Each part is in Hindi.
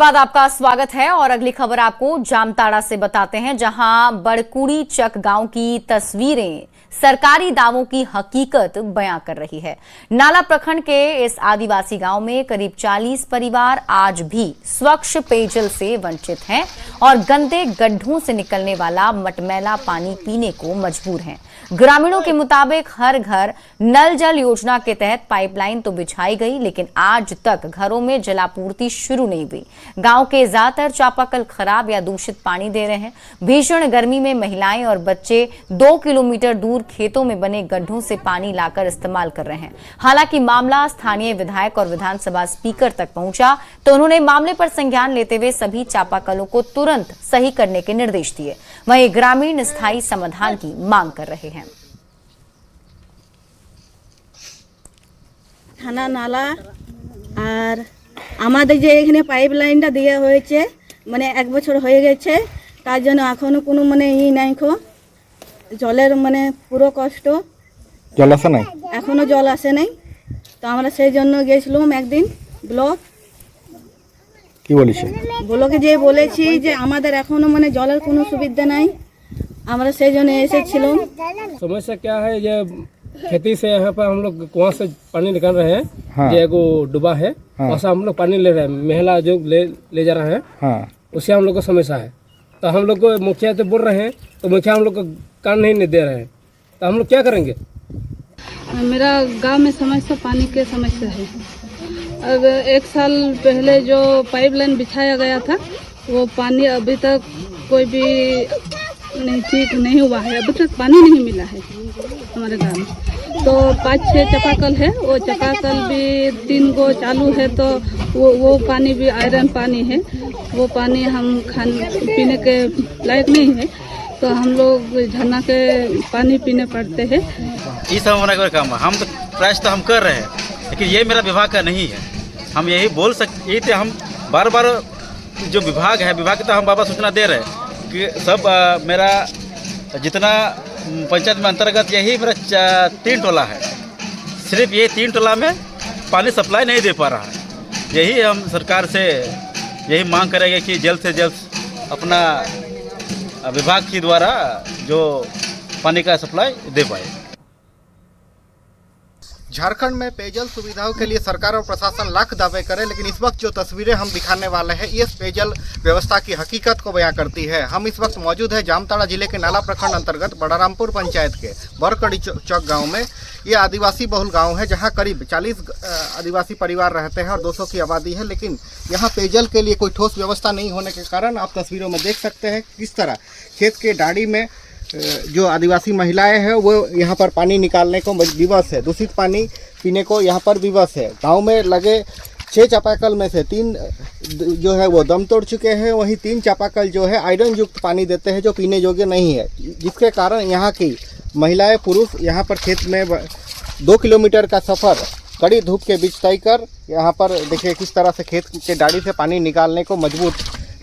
बाद आपका स्वागत है और अगली खबर आपको जामताड़ा से बताते हैं, जहां बड़कुड़ी चक गांव की तस्वीरें सरकारी दावों की हकीकत बयां कर रही है। नाला प्रखंड के इस आदिवासी गांव में करीब 40 परिवार आज भी स्वच्छ पेयजल से वंचित हैं और गंदे गड्ढों से निकलने वाला मटमैला पानी पीने को मजबूर हैं। ग्रामीणों के मुताबिक हर घर नल जल योजना के तहत पाइपलाइन तो बिछाई गई, लेकिन आज तक घरों में जलापूर्ति शुरू नहीं हुई। गांव के ज्यादातर चापाकल खराब या दूषित पानी दे रहे हैं। भीषण गर्मी में महिलाएं और बच्चे 2 किलोमीटर दूर खेतों में बने गड्ढों से पानी लाकर इस्तेमाल कर रहे हैं। हालांकि मामला स्थानीय विधायक और विधानसभा स्पीकर तक पहुंचा तो उन्होंने मामले पर संज्ञान लेते हुए सभी चापाकलों को तुरंत सही करने के निर्देश दिए। वहीं ग्रामीण स्थायी समाधान की मांग कर रहे हैं। থানা নালা আর আমাদের যে এখানে পাইপলাইনটা দেওয়া হয়েছে মানে 1 বছর হয়ে গেছে, তার জন্য এখনো কোনো মানে নাই খো জলের মানে পুরো কষ্ট। জল আসে নাই, এখনো জল আসে নাই। তো আমরা সেই জন্য গেছিলাম একদিন ব্লক। কি বলেছে? ব্লকে যে বলেছি যে আমাদের এখনো মানে জলের কোনো সুবিধা নাই, আমরা সেই জন্য এসেছিলাম। समस्या क्या है, ये खेती से यहाँ पर हम लोग कुआं से पानी निकाल रहे हैं। हाँ। ये एगो डुबा है, वहाँ से हम लोग पानी ले रहे हैं। महिला जो ले जा रहा है, हाँ, उससे हम लोग को समस्या है। तो हम लोग को मुखिया से बोल रहे हैं, तो मुखिया हम लोग को कान नहीं दे रहे हैं। तो हम लोग क्या करेंगे? मेरा गांव में समस्या पानी की समस्या है। अब 1 साल पहले जो पाइपलाइन बिछाया गया था वो पानी अभी तक कोई भी नहीं ठीक नहीं हुआ है। अभी तक पानी नहीं मिला है हमारे गांव में। तो 5-6 चापाकल है, वो चापाकल भी 3 गो चालू है। तो वो पानी भी आयरन पानी है, वो पानी हम पीने के लायक नहीं है। तो हम लोग झरना के पानी पीने पड़ते हैं। ये सब होने का काम है। हम तो प्रयास तो हम कर रहे हैं, लेकिन ये मेरा विभाग का नहीं है। हम यही बोल सकते, यही तो हम बार बार जो विभाग है, विभाग की तो हम बाबा सूचना दे रहे हैं कि सब मेरा जितना पंचायत में अंतर्गत यही मेरा 3 टोला है। सिर्फ ये 3 टोला में पानी सप्लाई नहीं दे पा रहा है। यही हम सरकार से यही मांग करेंगे कि जल्द से जल्द अपना विभाग के द्वारा जो पानी का सप्लाई दे पाए। झारखंड में पेयजल सुविधाओं के लिए सरकार और प्रशासन लाख दावे करे, लेकिन इस वक्त जो तस्वीरें हम दिखाने वाले हैं ये पेयजल व्यवस्था की हकीकत को बयां करती है। हम इस वक्त मौजूद है जामताड़ा जिले के नाला प्रखंड अंतर्गत बड़ारामपुर पंचायत के बड़कुड़ी चक गांव में। ये आदिवासी बहुल गांव है जहां करीब 40 आदिवासी परिवार रहते हैं और 200 की आबादी है, लेकिन यहाँ पेयजल के लिए कोई ठोस व्यवस्था नहीं होने के कारण आप तस्वीरों में देख सकते हैं किस तरह खेत के डाड़ी में जो आदिवासी महिलाएं हैं वो यहाँ पर पानी निकालने को विवश है। दूषित पानी पीने को यहाँ पर विवश है। गांव में लगे 6 चापाकल में से 3 जो है वो दम तोड़ चुके हैं, वहीं 3 चापाकल जो है आयरन युक्त पानी देते हैं जो पीने योग्य नहीं है, जिसके कारण यहाँ की महिलाएं पुरुष यहाँ पर खेत में 2 किलोमीटर का सफ़र कड़ी धूप के बीच तय कर यहाँ पर देखिए किस तरह से खेत के डाड़ी से पानी निकालने को मजबूर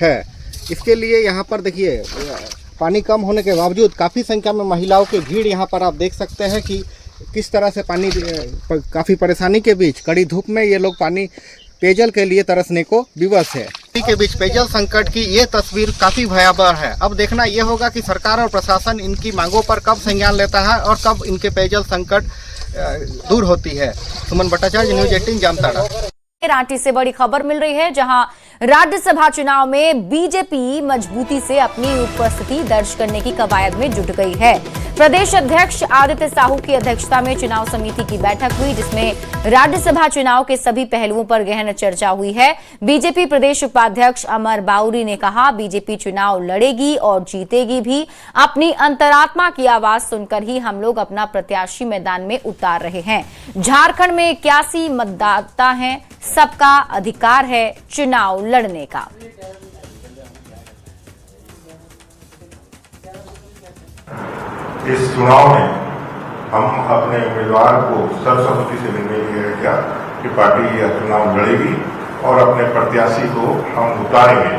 है। इसके लिए यहाँ पर देखिए पानी कम होने के बावजूद काफ़ी संख्या में महिलाओं की भीड़ यहाँ पर आप देख सकते हैं कि किस तरह से पानी काफ़ी परेशानी के बीच कड़ी धूप में ये लोग पानी पेयजल के लिए तरसने को विवश है। इसी के बीच पेयजल संकट की ये तस्वीर काफ़ी भयावह है। अब देखना ये होगा कि सरकार और प्रशासन इनकी मांगों पर कब संज्ञान लेता है और कब इनके पेयजल संकट दूर होती है। सुमन भट्टाचार्य, न्यूज़ 18 जामताड़ा। रांची से बड़ी खबर मिल रही है, जहां राज्यसभा चुनाव में बीजेपी मजबूती से अपनी उपस्थिति दर्ज करने की कवायद में जुट गई है। प्रदेश अध्यक्ष आदित्य साहू की अध्यक्षता में चुनाव समिति की बैठक हुई, जिसमें राज्यसभा चुनाव के सभी पहलुओं पर गहन चर्चा हुई है। बीजेपी प्रदेश उपाध्यक्ष अमर बाउरी ने कहा, बीजेपी चुनाव लड़ेगी और जीतेगी भी। अपनी अंतरात्मा की आवाज सुनकर ही हम लोग अपना प्रत्याशी मैदान में उतार रहे हैं। झारखंड में 81 मतदाता हैं, सबका अधिकार है चुनाव लड़ने का। इस चुनाव में हम अपने उम्मीदवार को सर्वसम्मति से निर्णय लिया गया कि पार्टी यह चुनाव लड़ेगी और अपने प्रत्याशी को हम उतारेंगे,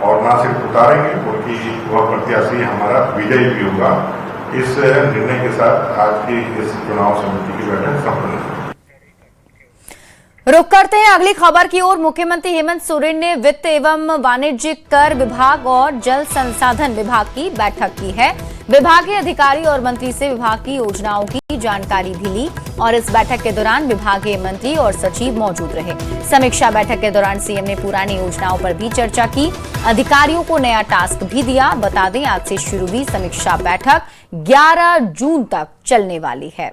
और न सिर्फ उतारेंगे बल्कि वह प्रत्याशी हमारा विजयी भी होगा। इस निर्णय के साथ आज की इस चुनाव समिति की बैठक संपन्न हुई। रुक करते हैं अगली खबर की ओर। मुख्यमंत्री हेमंत सोरेन ने वित्त एवं वाणिज्यिक कर विभाग और जल संसाधन विभाग की बैठक की है। विभागीय अधिकारी और मंत्री से विभाग की योजनाओं की जानकारी भी ली और इस बैठक के दौरान विभागीय मंत्री और सचिव मौजूद रहे। समीक्षा बैठक के दौरान सीएम ने पुरानी योजनाओं पर भी चर्चा की। अधिकारियों को नया टास्क भी दिया। बता दें, आज से शुरू हुई समीक्षा बैठक 11 जून तक चलने वाली है।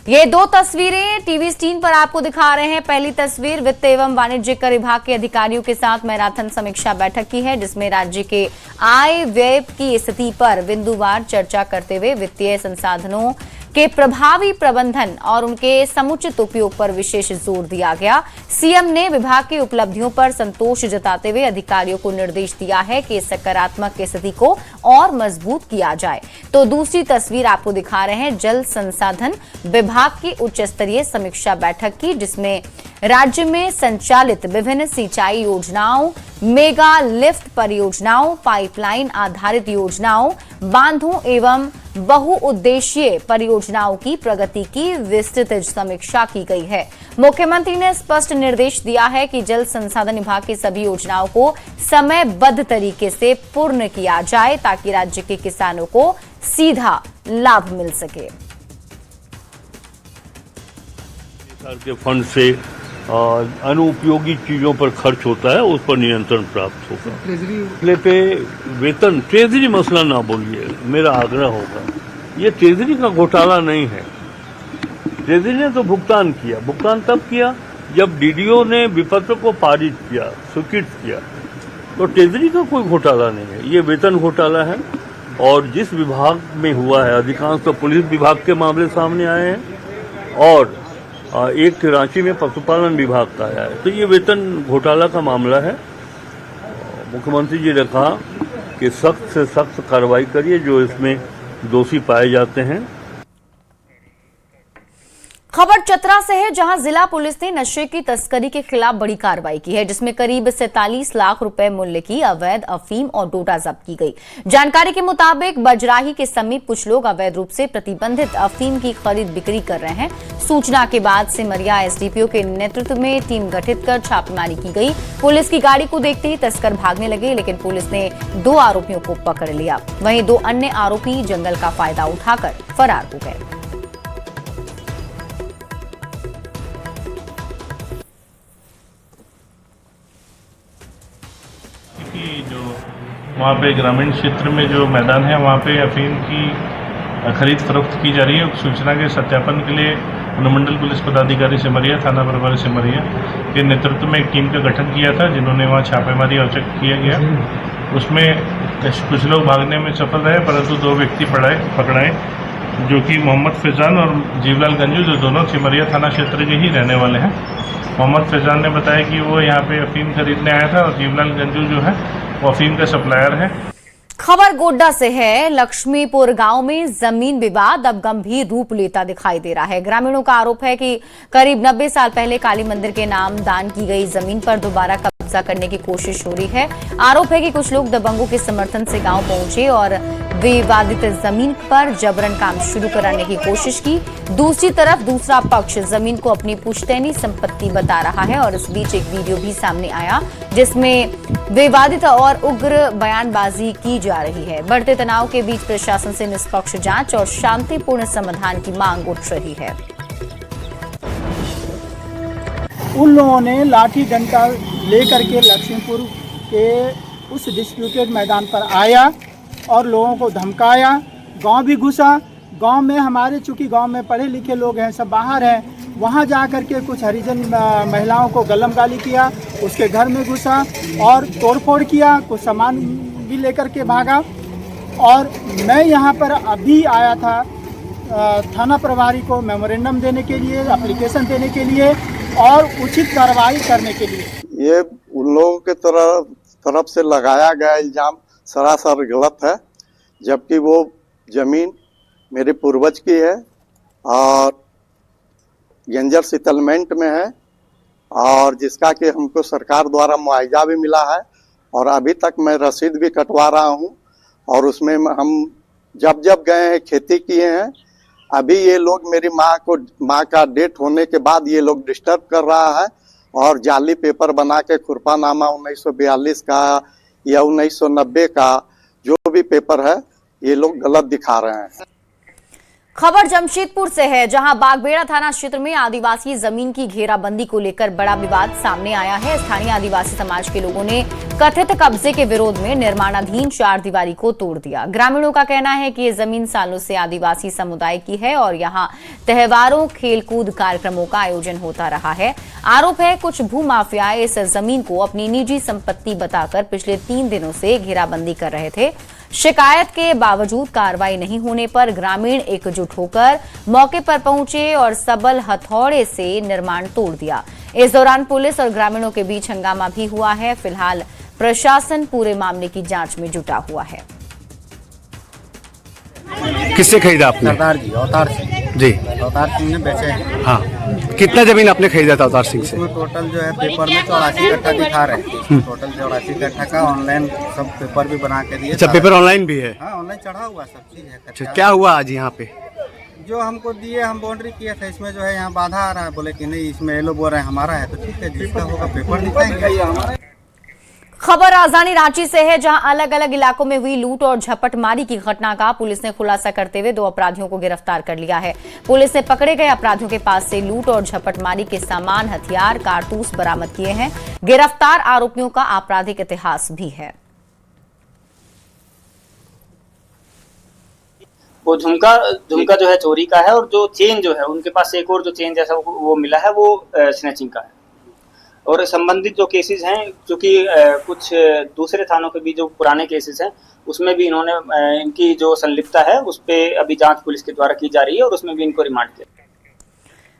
ये दो तस्वीरें टीवी स्क्रीन पर आपको दिखा रहे हैं। पहली तस्वीर वित्त एवं वाणिज्यिक कर विभाग के अधिकारियों के साथ मैराथन समीक्षा बैठक की है, जिसमें राज्य के आय व्यय की स्थिति पर बिंदुवार चर्चा करते हुए वित्तीय संसाधनों के प्रभावी प्रबंधन और उनके समुचित उपयोग पर विशेष जोर दिया गया। सीएम ने विभाग की उपलब्धियों पर संतोष जताते हुए अधिकारियों को निर्देश दिया है कि इस सकारात्मक स्थिति को और मजबूत किया जाए। तो दूसरी तस्वीर आपको दिखा रहे हैं जल संसाधन विभाग की उच्च स्तरीय समीक्षा बैठक की, जिसमें राज्य में संचालित विभिन्न सिंचाई योजनाओं, मेगा लिफ्ट परियोजनाओं, पाइपलाइन आधारित योजनाओं, बांधों एवं बहुउद्देशीय परियोजनाओं की प्रगति की विस्तृत समीक्षा की गई है। मुख्यमंत्री ने स्पष्ट निर्देश दिया है कि जल संसाधन विभाग की सभी योजनाओं को समयबद्ध तरीके से पूर्ण किया जाए ताकि राज्य के किसानों को सीधा लाभ मिल सके। सरकार के फंड से अनुपयोगी चीजों पर खर्च होता है, उस पर नियंत्रण प्राप्त होगा। ट्रेजरी पे वेतन, ट्रेजरी मसला ना बोलिए, मेरा आग्रह होगा। ये ट्रेजरी का घोटाला नहीं है। ट्रेजरी ने तो भुगतान किया। भुगतान तब किया जब डीडीओ ने विपत्र को पारित किया, स्वीकृत किया। तो ट्रेजरी का कोई घोटाला नहीं है, ये वेतन घोटाला है। और जिस विभाग में हुआ है, अधिकांश तो पुलिस विभाग के मामले सामने आए हैं और एक रांची में पशुपालन विभाग का आया है। तो ये वेतन घोटाला का मामला है। मुख्यमंत्री जी ने कहा कि सख्त से सख्त कार्रवाई करिए जो इसमें दोषी पाए जाते हैं। खबर चतरा से है, जहां जिला पुलिस ने नशे की तस्करी के खिलाफ बड़ी कार्रवाई की है, जिसमें करीब 47 लाख रुपए मूल्य की अवैध अफीम और डोडा जब्त की गई। जानकारी के मुताबिक बजराही के समीप कुछ लोग अवैध रूप से प्रतिबंधित अफीम की खरीद बिक्री कर रहे हैं। सूचना के बाद सिमरिया एसडीपीओ के नेतृत्व में टीम गठित कर छापेमारी की गई। पुलिस की गाड़ी को देखते ही तस्कर भागने लगे, लेकिन पुलिस ने 2 आरोपियों को पकड़ लिया। वहीं 2 अन्य आरोपी जंगल का फायदा उठाकर फरार हो गए। जो वहाँ पे ग्रामीण क्षेत्र में जो मैदान है, वहाँ पे अफीम की खरीद फरोख्त की जा रही है। सूचना के सत्यापन के लिए अनुमंडल पुलिस पदाधिकारी सिमरिया, थाना प्रभारी सिमरिया के नेतृत्व में एक टीम का गठन किया था, जिन्होंने वहाँ छापेमारी और चेक किया गया। उसमें कुछ लोग भागने में सफल रहे, परंतु 2 व्यक्ति पकड़ाए, जो कि मोहम्मद फैजान और जीवलाल गंजू, जो दोनों सिमरिया थाना क्षेत्र के ही रहने वाले हैं। मोहम्मद फैजान ने बताया कि वो यहाँ पे अफीम खरीदने आया था और जीवलाल गंजू जो है वो अफीम का सप्लायर है। खबर गोड्डा से है। लक्ष्मीपुर गांव में जमीन विवाद अब गंभीर रूप लेता दिखाई दे रहा है। ग्रामीणों का आरोप है कि करीब 90 साल पहले काली मंदिर के नाम दान की गई जमीन पर दोबारा कब्जा करने की कोशिश हो रही है। आरोप है कि कुछ लोग दबंगों के समर्थन से गांव पहुंचे और विवादित जमीन पर जबरन काम शुरू कराने की कोशिश की। दूसरी तरफ दूसरा पक्ष जमीन को अपनी पुश्तैनी संपत्ति बता रहा है और इस बीच एक वीडियो भी सामने आया, जिसमें विवादित और उग्र बयानबाजी की जा रही है। बढ़ते तनाव के बीच प्रशासन से निष्पक्ष जांच और शांतिपूर्ण समाधान की मांग उठ रही है। उन लोगों ने लाठी डंडा लेकर के लक्ष्मीपुर के उस डिस्प्यूटेड मैदान पर आया और लोगों को धमकाया। गांव भी घुसा। गांव में हमारे चूंकि गांव में पढ़े लिखे लोग हैं, सब बाहर हैं, वहां जा कर के कुछ हरिजन महिलाओं को गलम गाली किया, उसके घर में घुसा और तोड़फोड़ किया, कुछ सामान भी लेकर के भागा। और मैं यहां पर अभी आया था थाना प्रभारी को मेमोरेंडम देने के लिए, एप्लीकेशन देने के लिए और उचित कार्रवाई करने के लिए। ये उन लोगों के तरफ से लगाया गया इल्जाम सरासर गलत है, जबकि वो जमीन मेरे पूर्वज की है और गंजर सेटलमेंट में है और जिसका कि हमको सरकार द्वारा मुआवजा भी मिला है और अभी तक मैं रसीद भी कटवा रहा हूं और उसमें हम जब जब गए हैं खेती किए हैं। अभी ये लोग मेरी माँ का डेथ होने के बाद ये लोग डिस्टर्ब कर रहा है और जाली पेपर बना के खुरपानामा 1942 का या 1990 का जो भी पेपर है ये लोग गलत दिखा रहे हैं। खबर जमशेदपुर से है, जहां बागबेड़ा थाना क्षेत्र में आदिवासी जमीन की घेराबंदी को लेकर बड़ा विवाद सामने आया है। स्थानीय आदिवासी समाज के लोगों ने कथित कब्जे के विरोध में निर्माणाधीन चारदीवारी को तोड़ दिया। ग्रामीणों का कहना है कि ये जमीन सालों से आदिवासी समुदाय की है और यहां त्योहारों, खेलकूद कार्यक्रमों का आयोजन होता रहा है। आरोप है कुछ भूमाफिया इस जमीन को अपनी निजी संपत्ति बताकर पिछले 3 दिनों से घेराबंदी कर रहे थे। शिकायत के बावजूद कार्रवाई नहीं होने पर ग्रामीण एकजुट होकर मौके पर पहुंचे और सबल हथौड़े से निर्माण तोड़ दिया। इस दौरान पुलिस और ग्रामीणों के बीच हंगामा भी हुआ है। फिलहाल प्रशासन पूरे मामले की जांच में जुटा हुआ है। किससे खरीदा आपने? सरदार जी, अवतार सिंह जी। अवतार सिंह ने बेचे हैं। हाँ, कितना जमीन आपने खरीदा था अवतार सिंह से? इसमें टोटल जो है पेपर में 84 कट्ठा दिखा रहे हैं। टोटल 84 कट्ठा का ऑनलाइन सब पेपर भी बना के दिए। अच्छा, पेपर ऑनलाइन भी है? हाँ, ऑनलाइन चढ़ा हुआ सब चीज है। अच्छा, क्या हुआ आज यहाँ पे? जो हमको दिए, हम बाउंड्री किए थे, इसमें जो है यहाँ बाधा आ रहा है। बोले कि नहीं, इसमें ये लोग बोल रहे हैं हमारा है, तो ठीक है, जिसका होगा पेपर दिखाएंगे। खबर राजधानी रांची से है, जहां अलग अलग इलाकों में हुई लूट और झपटमारी की घटना का पुलिस ने खुलासा करते हुए 2 अपराधियों को गिरफ्तार कर लिया है। पुलिस ने पकड़े गए अपराधियों के पास से लूट और झपटमारी के सामान, हथियार, कारतूस बरामद किए हैं। गिरफ्तार आरोपियों का आपराधिक इतिहास भी है। वो झुमका जो है चोरी का है, और जो चेन जो है उनके पास एक और जो चेन जैसा वो मिला है वो स्नैचिंग का है। और संबंधित जो केसेस हैं, क्योंकि कुछ दूसरे थानों के भी जो पुराने केसेस हैं उसमें भी इन्होंने इनकी जो संलिप्तता है उस पर अभी जांच पुलिस के द्वारा की जा रही है और उसमें भी इनको रिमांड किया।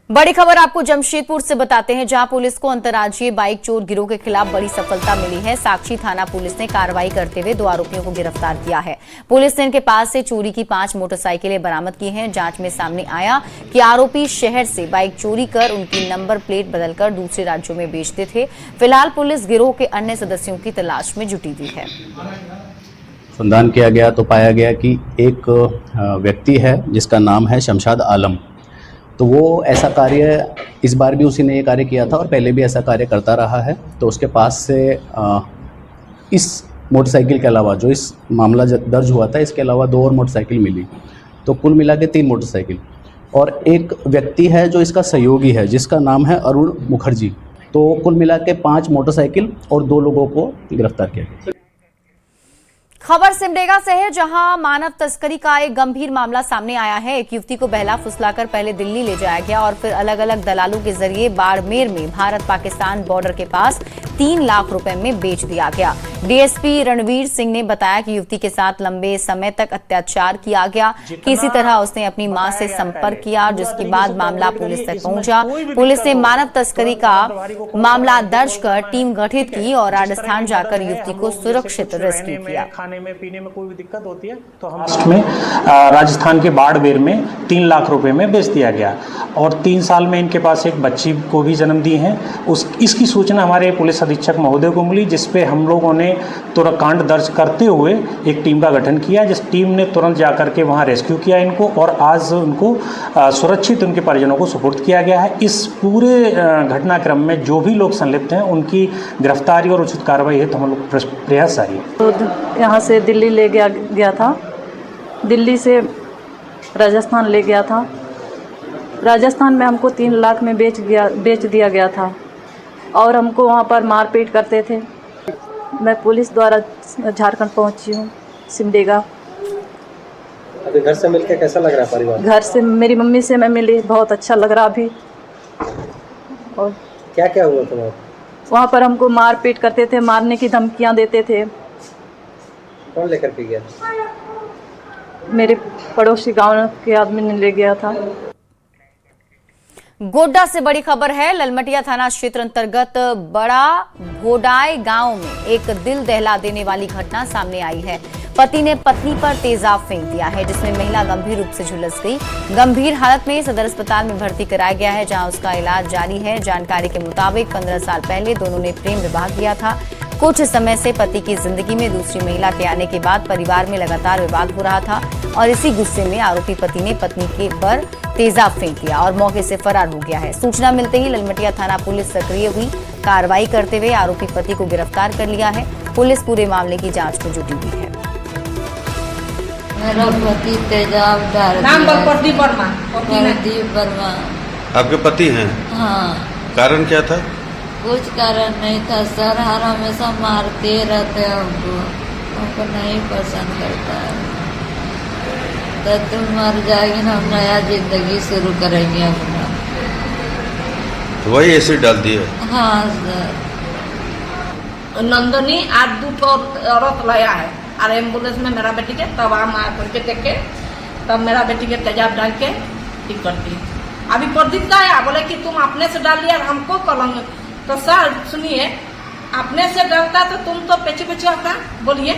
बड़ी खबर आपको जमशेदपुर से बताते हैं, जहां पुलिस को अंतर्राज्यीय बाइक चोर गिरोह के खिलाफ बड़ी सफलता मिली है। साक्षी थाना पुलिस ने कार्रवाई करते हुए 2 आरोपियों को गिरफ्तार किया है। पुलिस ने इनके पास से चोरी की 5 मोटरसाइकिलें बरामद की हैं। जांच में सामने आया कि आरोपी शहर से बाइक चोरी कर उनकी नंबर प्लेट बदलकर दूसरे राज्यों में बेचते थे। फिलहाल पुलिस गिरोह के अन्य सदस्यों की तलाश में जुटी हुई है। संधान किया गया तो पाया गया कि एक व्यक्ति है जिसका नाम है शमशाद आलम। तो वो ऐसा कार्य, इस बार भी उसी ने ये कार्य किया था और पहले भी ऐसा कार्य करता रहा है। तो उसके पास से इस मोटरसाइकिल के अलावा, जो इस मामला दर्ज हुआ था, इसके अलावा 2 और मोटरसाइकिल मिली। तो कुल मिला के 3 मोटरसाइकिल। और एक व्यक्ति है जो इसका सहयोगी है, जिसका नाम है अरुण मुखर्जी। तो कुल मिला के 5 मोटरसाइकिल और 2 लोगों को गिरफ्तार किया गया। खबर सिमडेगा से है, जहां मानव तस्करी का एक गंभीर मामला सामने आया है। एक युवती को बहला फुसलाकर पहले दिल्ली ले जाया गया और फिर अलग अलग दलालों के जरिए बाड़मेर में भारत पाकिस्तान बॉर्डर के पास 3 लाख रुपए में बेच दिया गया। डीएसपी रणवीर सिंह ने बताया कि युवती के साथ लंबे समय तक अत्याचार किया गया। किसी तरह उसने अपनी मां से संपर्क किया, जिसके बाद मामला पुलिस तक पहुंचा। पुलिस ने मानव तस्करी का मामला दर्ज कर टीम गठित की और राजस्थान जाकर युवती को सुरक्षित रेस्क्यू किया। में पीने में कोई भी दिक्कत होती है तो हम में राजस्थान के बाड़मेर में 3 लाख रुपए में बेच दिया गया। और 3 साल में इनके पास एक बच्ची को भी जन्म दी है। इसकी सूचना हमारे पुलिस अधीक्षक महोदय को मिली, जिसपे हम लोगों ने तुरंत कांड दर्ज करते हुए एक टीम का गठन किया, जिस टीम ने तुरंत जाकर के वहाँ रेस्क्यू किया इनको और आज उनको सुरक्षित उनके परिजनों को सुपुर्द किया गया है। इस पूरे घटनाक्रम में जो भी लोग संलिप्त हैं उनकी गिरफ्तारी और उचित कार्रवाई है तो हम लोग प्रयास जारी है। यहाँ से दिल्ली ले गया था, दिल्ली से राजस्थान ले गया था। राजस्थान में हमको 3 लाख में बेच दिया गया था और हमको वहाँ पर मारपीट करते थे। मैं पुलिस द्वारा झारखंड पहुँची हूँ, सिमडेगा। अभी घर से मिलकर कैसा लग रहा है परिवार? घर से मेरी मम्मी से मैं मिली, बहुत अच्छा लग रहा अभी। और क्या क्या हुआ तुम्हारा? वहाँ पर हमको मारपीट करते थे, मारने की धमकियाँ देते थे। कौन लेकर के गया? मेरे पड़ोसी गांव के आदमी ने ले गया था। गोड्डा से बड़ी खबर है। ललमटिया थाना क्षेत्र अंतर्गत बड़ा भोडाई गांव में एक दिल दहला देने वाली घटना सामने आई है। पति ने पत्नी पर तेजाब फेंक दिया है, जिसमें महिला गंभीर रूप से झुलस गई। गंभीर हालत में सदर अस्पताल में भर्ती कराया गया है, जहां उसका इलाज जारी है। जानकारी के मुताबिक 15 साल पहले दोनों ने प्रेम विवाह किया था। कुछ समय से पति की जिंदगी में दूसरी महिला के आने के बाद परिवार में लगातार विवाद हो रहा था और इसी गुस्से में आरोपी पति ने पत्नी के पर तेजाब फेंक दिया और मौके से फरार हो गया है। सूचना मिलते ही ललमटिया थाना पुलिस सक्रिय हुई। कार्रवाई करते हुए आरोपी पति को गिरफ्तार कर लिया है। पुलिस पूरे मामले की जांच में जुटी हुई है। मेरा पति तेजाब डाल नाम प्रदीप वर्मा। प्रदीप वर्मा। आपके पति हैं? हाँ। कारण क्या था? कुछ कारण नहीं था सर, हर हमेशा मारते रहते हमको नहीं पसंद करता है। तो तुम मर जाएगी ना, हम नया जिंदगी शुरू करेंगे अपना। तो वही एसिड डाल दिए? हाँ सर। नंदनी आज 2 औरत लाया है और एम्बुलेंस में मेरा बेटी के तब हम करके देख के तब मेरा बेटी के तेजाब डाल के ठीक करती है। अभी प्रदीप का आया बोले कि तुम अपने से डाल लिया हमको कलंग। तो सर सुनिए, अपने से डरता तो तुम तो पीछे पीछे आता बोलिए।